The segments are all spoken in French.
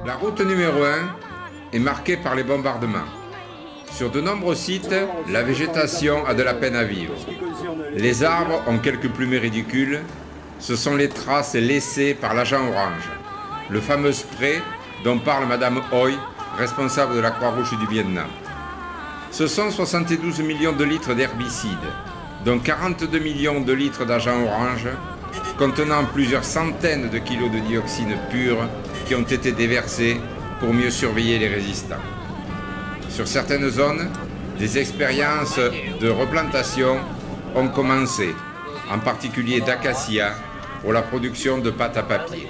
La route numéro 1 est marquée par les bombardements. Sur de nombreux sites, la végétation a de la peine à vivre. Les arbres ont quelques plumées ridicules. Ce sont les traces laissées par l'agent orange, le fameux spray dont parle Madame Hoi, responsable de la Croix-Rouge du Vietnam. Ce sont 72 millions de litres d'herbicides, dont 42 millions de litres d'agent orange, contenant plusieurs centaines de kilos de dioxine pure qui ont été déversés pour mieux surveiller les résistants. Sur certaines zones, des expériences de replantation ont commencé, en particulier d'acacia, pour la production de pâte à papier.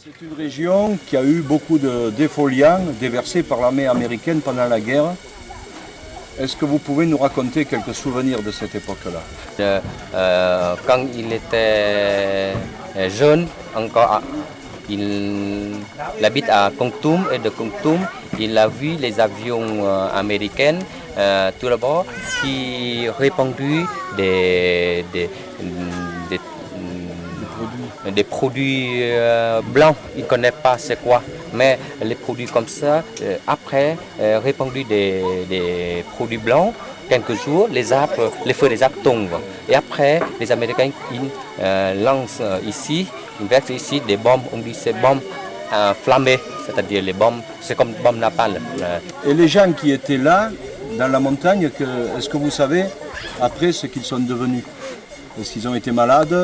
C'est une région qui a eu beaucoup de défoliants déversés par l'armée américaine pendant la guerre. Est-ce que vous pouvez nous raconter quelques souvenirs de cette époque-là? Quand il était jeune, encore, il habite à Kon Tum et de Kon Tum, il a vu les avions américains tout d'abord qui répandaient des produits blancs, il ne connaît pas c'est quoi, mais les produits comme ça, après répandu des produits blancs, quelques jours, les feux des arbres tombent. Et après, les Américains lancent ici, ils versent ici des bombes, on dit ces bombes flammées, c'est-à-dire les bombes, c'est comme bombes napalm. Et les gens qui étaient là, dans la montagne, est-ce que vous savez après ce qu'ils sont devenus? Est-ce qu'ils ont été malades?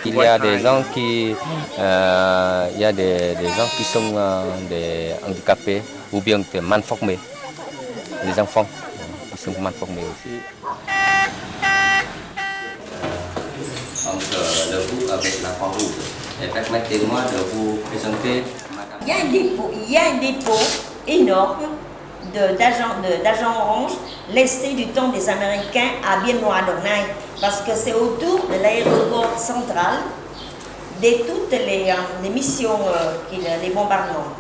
Il y a des gens qui, des gens qui sont des handicapés ou bien des malformés, les enfants qui sont malformés aussi. Entre le vous avec la Croix-Rouge. Et permettez-moi de vous présenter Madame. Il y a un dépôt énorme d'agents orange lestés du temps des Américains à Bien Noir d'Ornay, parce que c'est autour de l'aéroport central de toutes les missions, les bombardements.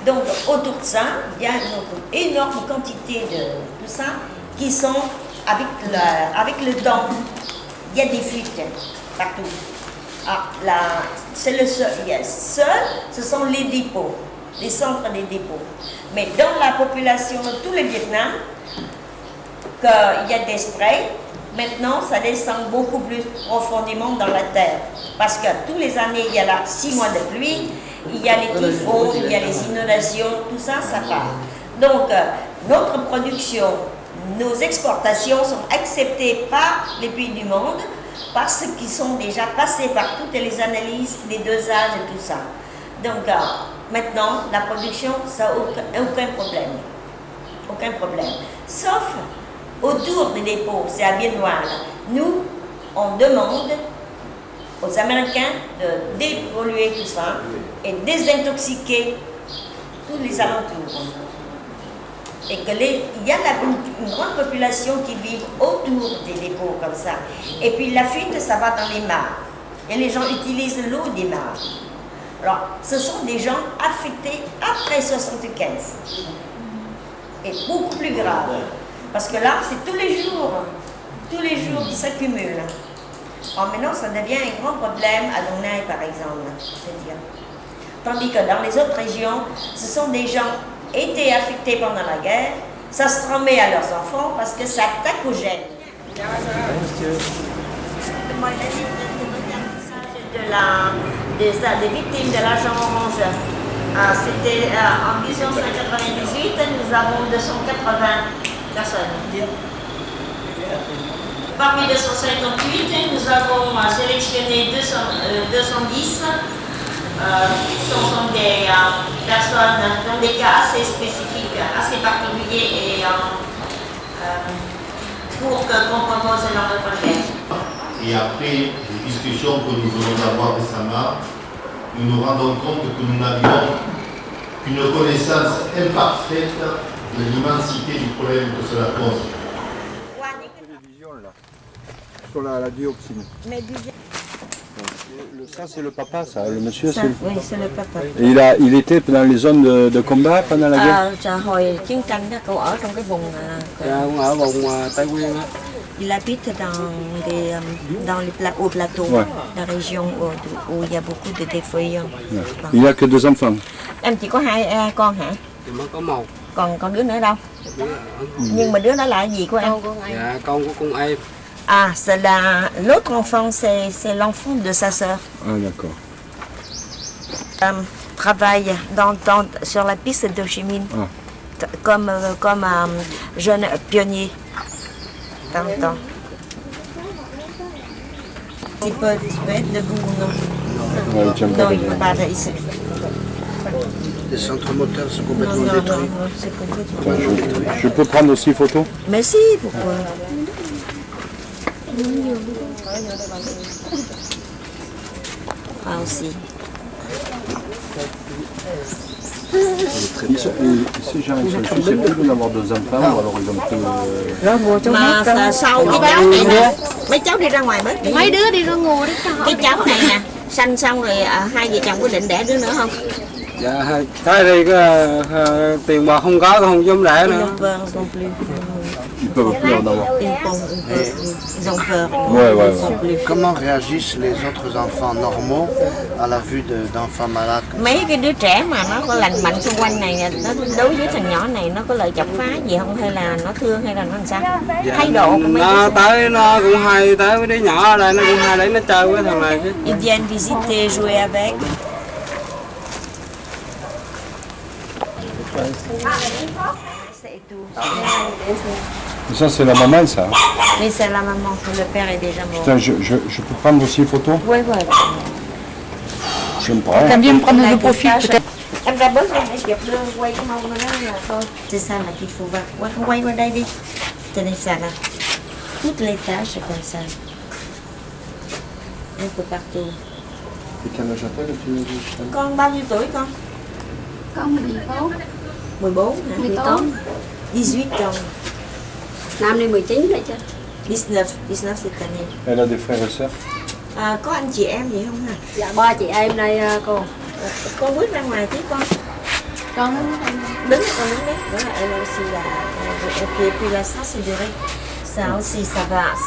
Donc autour de ça, il y a une énorme quantité de tout ça qui sont avec le temps. Il y a des fuites partout. C'est le seul. Ce sont les dépôts, les centres des dépôts. Mais dans la population de tout le Vietnam, qu'il y a des sprays, maintenant ça descend beaucoup plus profondément dans la terre. Parce que tous les années, il y a là 6 mois de pluie, il y a les typhons, il y a les inondations, tout ça, ça part. Donc, notre production, nos exportations sont acceptées par les pays du monde parce qu'ils sont déjà passés par toutes les analyses des dosages et tout ça. Donc, maintenant, la production, ça n'a aucun problème. Aucun problème. Sauf autour des dépôts, c'est à Bien Noir. Nous, on demande aux Américains de dépolluer tout ça et désintoxiquer tous les alentours. Et il y a une grande population qui vit autour des dépôts comme ça. Et puis la fuite, ça va dans les mares. Et les gens utilisent l'eau des mares. Alors, ce sont des gens affectés après 75. Et beaucoup plus grave. Parce que là, c'est tous les jours qui s'accumulent. Alors maintenant, ça devient un grand problème à Long Nai, par exemple. C'est-à-dire. Tandis que dans les autres régions, ce sont des gens qui étaient affectés pendant la guerre, ça se transmet à leurs enfants parce que ça attaque aux gènes. Des victimes de l'agent orange. C'était en 1998, nous avons 280 personnes. Parmi 258, nous avons sélectionné 210. Ce sont des personnes dans des cas assez spécifiques, assez particuliers et pour qu'on propose leur projet. Et après les discussions que nous venons d'avoir récemment, nous nous rendons compte que nous n'avions qu'une connaissance imparfaite de l'immensité du problème que cela pose. sur la dioxine. Mais Ça, c'est le papa, ça. Le monsieur, ça, c'est... oui, c'est le papa. Et il était dans les zones de combat pendant la guerre. Hồi chiến tranh đó, cậu ở trong cái vùng Cũng ở vùng Tây Nguyên á. il habite dans les hauts plateaux, Ouais. la région où il y a beaucoup de défoliants. Il n'a que 2 enfants. Em chỉ có 2 con hả? Thì mới có một. Còn đứa nữa đâu? Nhưng mà đứa đó là cái gì của em? Dạ con của con em. Ah, c'est l'autre enfant, c'est l'enfant de sa sœur. Ah, d'accord. Travaille sur la piste de Hồ Chí Minh comme jeune pionnier. Dans le temps. Tu peux être debout ou non? Ouais, il tient pas Non, il ne bien. peut pas ici. Les centres moteurs sont Non, complètement non, détruits. non, c'est complètement. Attends, je peux prendre aussi photo? Mais si, pourquoi? Ah aussi. Ici, genre, ils sont susceptibles d'avoir 2 enfants, ou alors ils ont que... Mà sau cái cháu này nè, mấy cháu đi ra ngoài bếp đi. Mấy đứa đi ra ngồi đi cho họ. Cái cháu này nè, sanh xong rồi hai vợ chồng có định đẻ đứa nữa không? Dạ cái thì tiền bạc không có không dám đẻ nữa. Ils peuvent plus en avoir. Ils ont peur. Ouais, ouais, Ils font plus. Comment réagissent les autres enfants normaux à la vue d'enfants malades? Mấy cái đứa trẻ mà nó có lành mạnh xung quanh này, nó đối với thằng nhỏ này nó có lời chọc phá gì không, hay là nó thương, hay là nó làm sao? Thái độ của mấy Nó đứa tới nó cũng hay tới với đứa nhỏ ở đây nó cũng hay đấy, nó chơi với thằng này chứ. ils viennent visiter, jouer avec. Ça, c'est la maman, ça. Mais c'est la maman, le père est déjà mort. Putain, je peux prendre aussi photo? Ouais, ouais. Je me prends. T'aimes bien me prendre de profil peut-être. Em ra bớt lên để chụp đưa quay cái mông nó là thôi. C'est ça là qu'il faut voir. Quay qua đây đi. Tenez ça là. Toutes les tâches c'est comme ça. Un peu partout. Et quel âge a-t-elle, tu... Con bao nhiêu tuổi con? Con 14. 14 hả? 18. 18 ans. Năm nay 19 rồi chứ. 19 cette année. Elle a des frères et sœurs? À, có anh chị em gì không hả? Dạ ba chị em đây cô. Con bước ra ngoài tí con. Con Đứng con đứng đấy. Voilà, elle aussi là. Et puis là ça c'est de riz. Ça aussi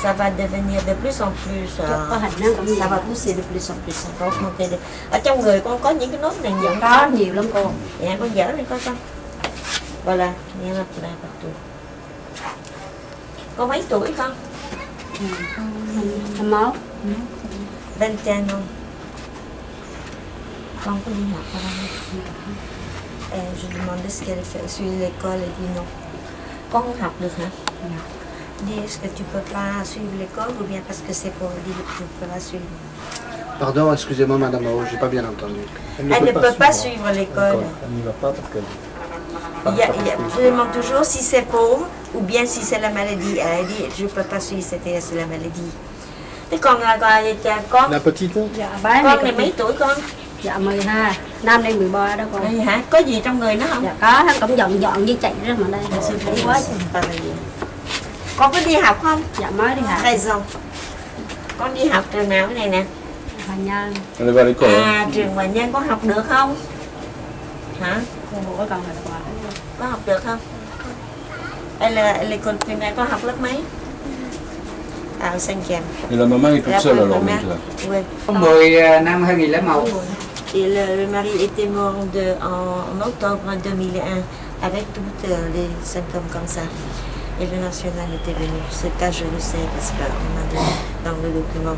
ça va devenir de plus en plus. có hình nó cũng Ça va pousser de plus en plus. Ça va augmenter de... Ở trong người con có những cái nốt này nhận có nhiều lắm cô. Dạ con dở lên coi con. Voilà, nghe là partout. Con mấy tuổi con? 21. 21 ans. Con có đi học ở đâu? Je demandais ce qu'elle fait, suivre l'école, elle dit non. Con không học được hả? Dis, est-ce que tu peux pas suivre l'école ou bien parce que c'est pour dire que tu ne peux pas suivre? Pardon, excusez-moi Madame Mao, j'ai pas bien entendu. Elle ne peut pas suivre l'école. Elle n'y va pas parce qu'elle... Je demande toujours si c'est pauvre ou bien si c'est la maladie. Elle dit, je ne peux pas suivre, c'est la maladie. Thế còn con, La petite? Dạ bé con này này mấy tuổi con? dạ 12. Năm nay 13 đó cô. Đây hả? Có gì trong người nó không? Dạ có, hắn cũng dọn với chạy ra mà đây. Quá. Con có đi học không? Dạ mới đi học. 13 ans. Con đi học trường nào cái này nè? Hòa Nhân. Elle va à l'école, hein? À, trường Hòa Nhân có học được không? Hả? Cô có con là quà. Có học được không? L'école primaire có học lớp mấy? À, au 5e. Et la maman est toute seule alors maintenant. Oui. 10 năm 2001. Et le mari était mort en octobre 2001 avec tous les symptômes comme ça. Et le national était venu. Ce cas, je le sais parce qu'on a donné dans le document.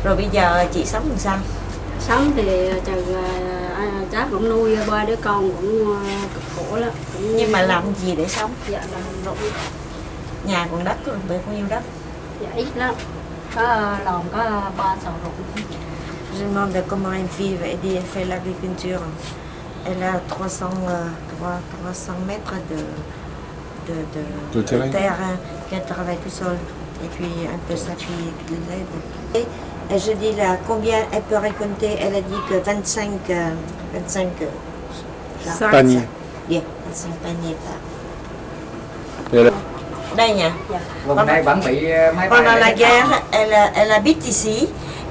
Rồi bây giờ chị sống làm sao? Sống thì cháu cũng nuôi 3 đứa con cũng cực khổ lắm. Nhưng mà làm gì để sống? Dạ làm ruộng. Nhà còn đất có bao nhiêu đất? Dạ ít lắm. Có lòn có 3 sào ruộng. Je demande comment elle vit. Elle dit elle fait l'agriculture. Elle a 300 mètres De terrain. terrain qu'elle travaille tout seule. Et puis un peu sa fille qui l'aide. Et je dis là, combien elle peut récolter? Elle a dit que 25 Panier. Bien, 25 paniers par. Et elle a... Đây nha. Vùng này vẫn bị máy bay. Pendant la guerre, elle habite ici.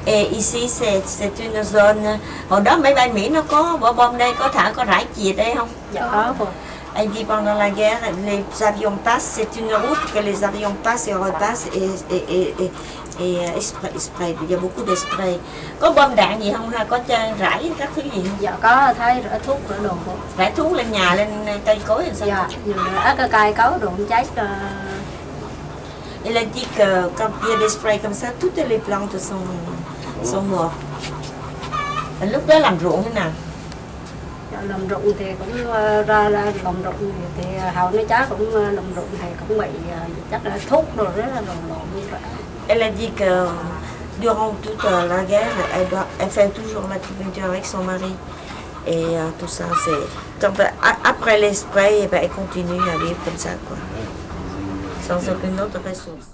Et ici, c'est une zone... Hồi đó máy bay Mỹ nó có bỏ bom đây, có rải chìa đây không? Dạ có cô. Elle dit pendant la guerre, les avions passent, c'est une route que les avions passent et repassent et spray. Il y a beaucoup de spray. Có bom đạn gì không hay có rải các thứ gì không? Dạ có thấy rải thuốc rải đồ cô. Rải thuốc lên nhà, lên cây cối hay sao? Dạ, ở cái cây cối đồ cháy. Elle a dit que quand il y a des sprays comme ça, toutes les plantes sont mortes. Lúc đó làm ruộng thế nào? Dạ, làm ruộng thì cũng ra làm ruộng thì hầu nó cháy cũng làm ruộng thì cũng bị chắc là thuốc rồi rất là lộn. Elle a dit que durant toute la guerre, elle fait toujours l'acupuncture avec son mari. Et tout ça, c'est... Après les sprays, elle continue à vivre comme ça, quoi. Sans aucune autre ressource.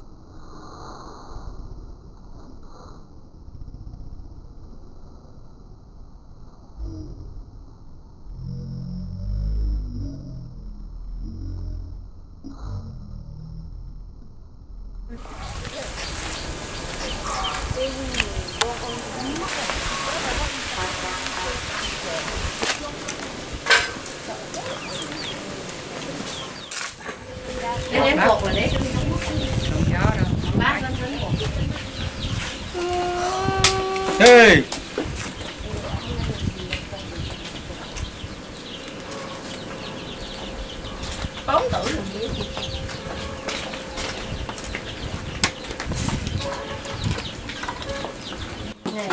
Hey!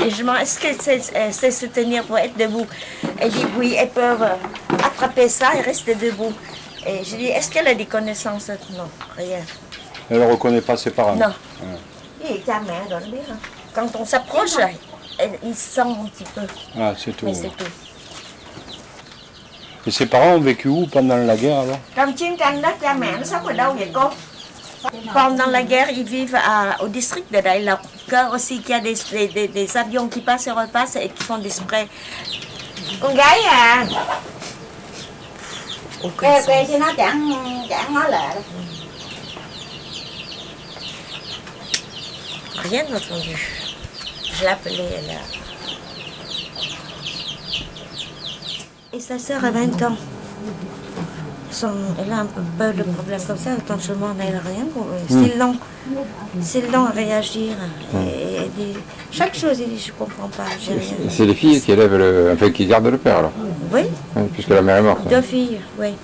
Et je demande, est-ce qu'elle sait se tenir pour être debout? Elle dit oui, elles peuvent attraper ça et rester debout. Et je dis, est-ce qu'elle a des connaissances? Non, rien. Elle ne reconnaît pas ses parents. Non. Et ta mère doit le dire. Quand on s'approche, il sent un petit peu. Ah, c'est tout. Mais c'est tout. Et ses parents ont vécu où pendant la guerre alors? Trong chiến tranh đó, cha mẹ nó sống ở đâu vậy cô? Pendant la guerre, ils vivent au district de Đại Lộc. Car aussi qu'il y a des avions qui passent et repassent et qui font des sprays. Con gái à? Quê chứ nó chẳng nói lệ. Rien entendu. Je l'appelais, elle a... Et sa sœur a 20 ans. Elle a un peu de problèmes comme ça, quand je demande, elle n'a rien. C'est lent à réagir. Et elle dit, chaque chose, elle dit, je ne comprends pas, j'ai rien. C'est les filles qui élèvent qui gardent le père alors? Oui. Puisque la mère est morte. 2 filles, oui.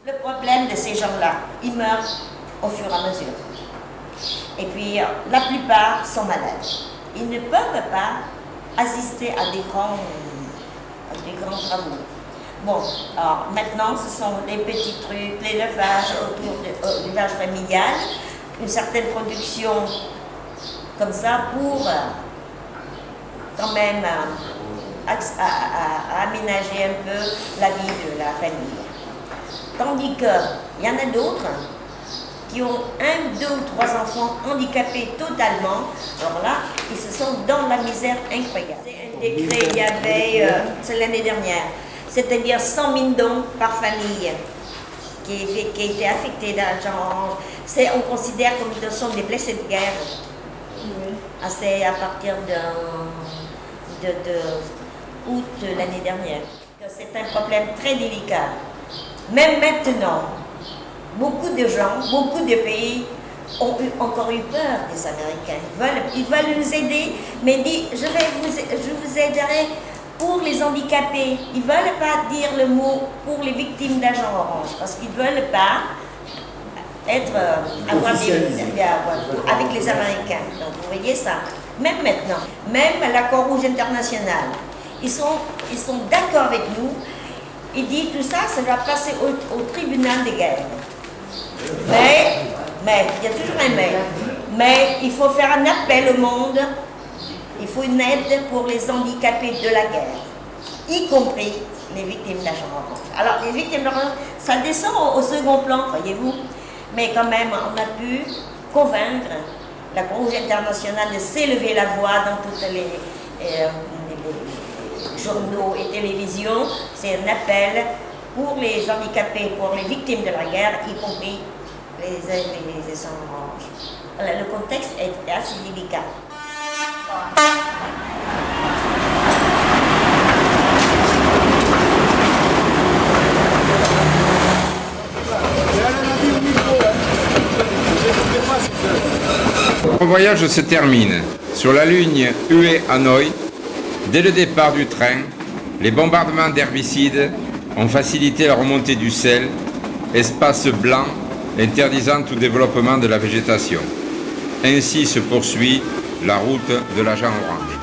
Le problème de ces gens-là, ils meurent au fur et à mesure. Et puis, la plupart sont malades. Ils ne peuvent pas assister à des grands travaux. Bon, alors maintenant, ce sont les petits trucs, l'élevage autour de l'élevage familial, une certaine production comme ça pour quand même aménager un peu la vie de la famille. Tandis qu'il y en a d'autres qui ont 1, 2 ou 3 enfants handicapés totalement. Alors là, ils se sentent dans la misère incroyable. C'est un décret, il y avait, c'est l'année dernière, c'est-à-dire 100 000 dons par famille qui étaient affectés d'argent. On considère comme ce sont des blessés de guerre. C'est à partir de août l'année dernière. C'est un problème très délicat. Même maintenant, beaucoup de gens, beaucoup de pays ont encore eu peur des Américains. Ils veulent nous aider, mais disent je vous aiderai pour les handicapés. Ils ne veulent pas dire le mot pour les victimes d'agents orange, parce qu'ils ne veulent pas avoir des avec les Américains. Donc vous voyez ça. Même maintenant, même la Croix-Rouge internationale, ils sont d'accord avec nous. Ils disent tout ça, ça doit passer au tribunal de guerre. Mais, il y a toujours un mais il faut faire un appel au monde. Il faut une aide pour les handicapés de la guerre, y compris les victimes d'agents orange. Alors, les victimes d'agents, ça descend au second plan, voyez-vous. Mais quand même, on a pu convaincre la Croix-Rouge internationale de s'élever la voix dans toutes les journaux et télévisions. C'est un appel pour les handicapés, pour les victimes de la guerre, y compris les sont oranges. Alors, le contexte est assez délicat. Notre voyage se termine sur la ligne Hue-Hanoï. Dès le départ du train, les bombardements d'herbicides ont facilité la remontée du sel, espace blanc interdisant tout développement de la végétation. Ainsi se poursuit la route de l'agent orange.